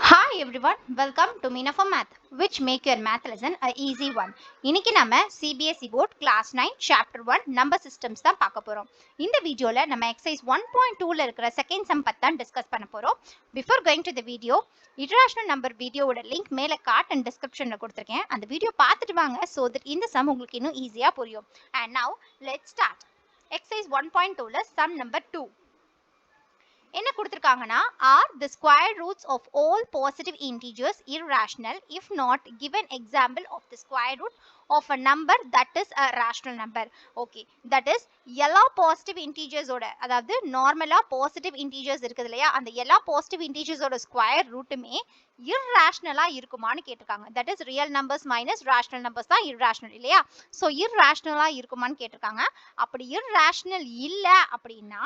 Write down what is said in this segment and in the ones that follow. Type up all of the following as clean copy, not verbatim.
Hi everyone, welcome to Meena for Math, which make your math lesson a easy one. இன்னைக்கு நம்ம CBSE board class 9 chapter 1 number systems தான் பார்க்க போறோம். இந்த வீடியோல நம்ம exercise 1.2ல இருக்கிற second sum பத்தி தான் discuss பண்ண போறோம். Before going to the video, irrational number வீடியோவோட லிங்க் மேல கார்ட் அண்ட் டிஸ்கிரிப்ஷன்ல கொடுத்திருக்கேன். அந்த வீடியோ பார்த்துட்டு வாங்க so that இந்த sum உங்களுக்கு இன்னும் ஈஸியா புரியும். And now let's start. Exercise 1.2ல sum number 2. என்ன கொடுத்திருக்காங்கன்னா are the square roots of all positive integers irrational if not given example of the square root of a number that is a rational number. Okay, that is எல்லா positive integers ஓட அதாவது நார்மலா positive integers இருக்குது இல்லையா, அந்த எல்லா positive integers ஓட square rootமே irrational-ஆ இருக்குமான்னு கேட்டிருக்காங்க. that is real numbers minus rational numbers தான் irrational இல்லையா. so irrational-ஆ இருக்குமான்னு கேட்டிருக்காங்க. அப்படி irrational இல்ல அப்படின்னா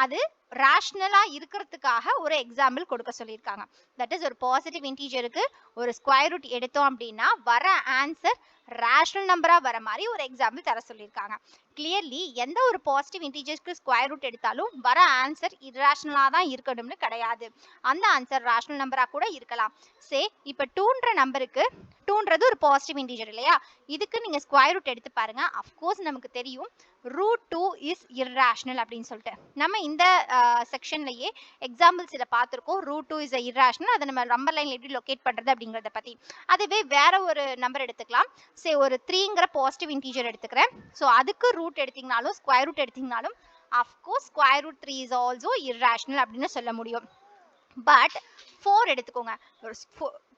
அது ரேஷனலா இருக்கிறதுக்காக ஒரு எக்ஸாம்பிள் கொடுக்க சொல்லியிருக்காங்க. தட் இஸ் ஒரு பாசிட்டிவ் இன்டீஜருக்கு ஒரு ஸ்கொயர் ரூட் எடுத்தோம் அப்படின்னா வர ஆன்சர் ரேஷனல் நம்பரா வர மாதிரி ஒரு எக்ஸாம்பிள் தர சொல்லியிருக்காங்க. கிளியர்லி எந்த ஒரு பாசிட்டிவ் இன்டீஜர்ஸ்க்கு ஸ்கொயர் ரூட் எடுத்தாலும் வர ஆன்சர் இரேஷனலா தான் இருக்கணும்னு கிடையாது. அந்த ஆன்சர் ரேஷனல் நம்பரா கூட இருக்கலாம். சே இப்போ 2ன்ற நம்பருக்கு 2ன்றது ஒரு பாசிட்டிவ் இன்டீஜர் இல்லையா, இதுக்கு நீங்க ஸ்கொயர் ரூட் எடுத்து பாருங்க. அஃப்கோர்ஸ் நமக்கு தெரியும் √2 இஸ் irrational அப்படின்னு சொல்லிட்டு. நம்ம இந்த செக்ஷன்லயே எக்ஸாம்பிள்ஸ் இதை பார்த்துருக்கோம். √2 இஸ் irrational. அதை நம்ம நம்பர் லைன்ல எப்படி லொகேட் பண்றது அப்படிங்கறத பத்தி. அதுவே வேற ஒரு நம்பர் எடுத்துக்கலாம். சே ஒரு 3ங்கிற பாசிட்டிவ் இன்டீஜர் எடுத்துக்கிறேன். ஸோ அதுக்கு ரூட் எடுத்தீங்கனாலும் ஸ்கொயர் ரூட் எடுத்தீங்கனாலும் of course square root 3 is also irrational அப்படின்னு சொல்ல முடியும். பட் 4 எடுத்துக்கோங்க.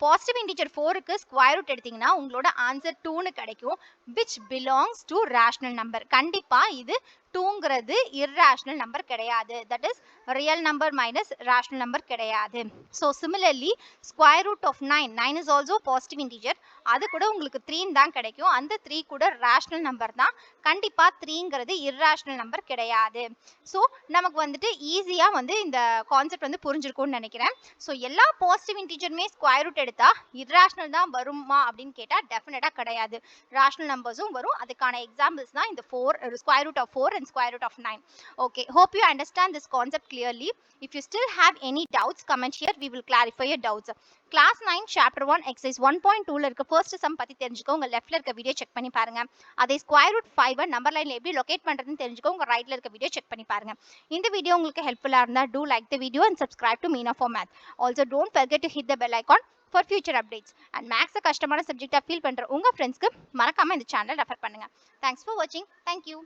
பாசிட்டிவ் இன்டிஜர் 4க்கு ஸ்கொயர் ரூட் எடுத்தீங்கன்னா உங்களோட ஆன்சர் 2ன்னு கிடைக்கும், which belongs to rational number. கண்டிப்பா இது 2ங்கிறது irrational நம்பர் கிடையாது. that is real number minus rational number கிடையாது. so similarly square root of 9 is also positive integer. அது கூட உங்களுக்கு 3 தான் கிடைக்கும். அந்த 3 கூட rational number தான். கண்டிப்பா 3ங்கிறது irrational நம்பர் கிடையாது. so நமக்கு வந்துட்டு ஈஸியா வந்து இந்த கான்செப்ட் வந்து புரிஞ்சிருக்கும்னு நினைக்கிறேன். so எல்லா பாசிட்டிவ் இன்டிஜருமே ஸ்கொயர் ரூட் எடுத்தா irrational தான் வருமா அப்படின்னு கேட்டா டெஃபினட்டா கிடையாது. rational நம்பர்ஸும் வரும். அதுக்கான எக்ஸாம்பிள்ஸ் தான் இந்த 4 square root of 4 and square root of 9. okay, hope you understand this concept clearly. if you still have any doubts, comment here, we will clarify your doubts. class 9 chapter 1 exercise 1.2ல இருக்க first sum பத்தி தெரிஞ்சுக்க உங்க leftல இருக்க video check பண்ணி பாருங்க. அதே square root 5 number லைன்ல எப்படி லொகேட் பண்றதுன்னு தெரிஞ்சுக்க உங்க ரைட்ல இருக்க வீடியோ செக் பண்ணி பாருங்க. இந்த வீடியோ உங்களுக்கு ஹெல்ப்ஃபுல்லா இருந்தா do like the video and subscribe to Meena for Math. also don't forget to hit the bell icon for future updates. and maths கஷ்டமான சப்ஜெக்ட்டா ஃபீல் பண்ற உங்க ஃப்ரெண்ட்ஸ்க்கு மறக்காம இந்த சேனலை ரெஃபர் பண்ணுங்க. thanks for watching. thank you.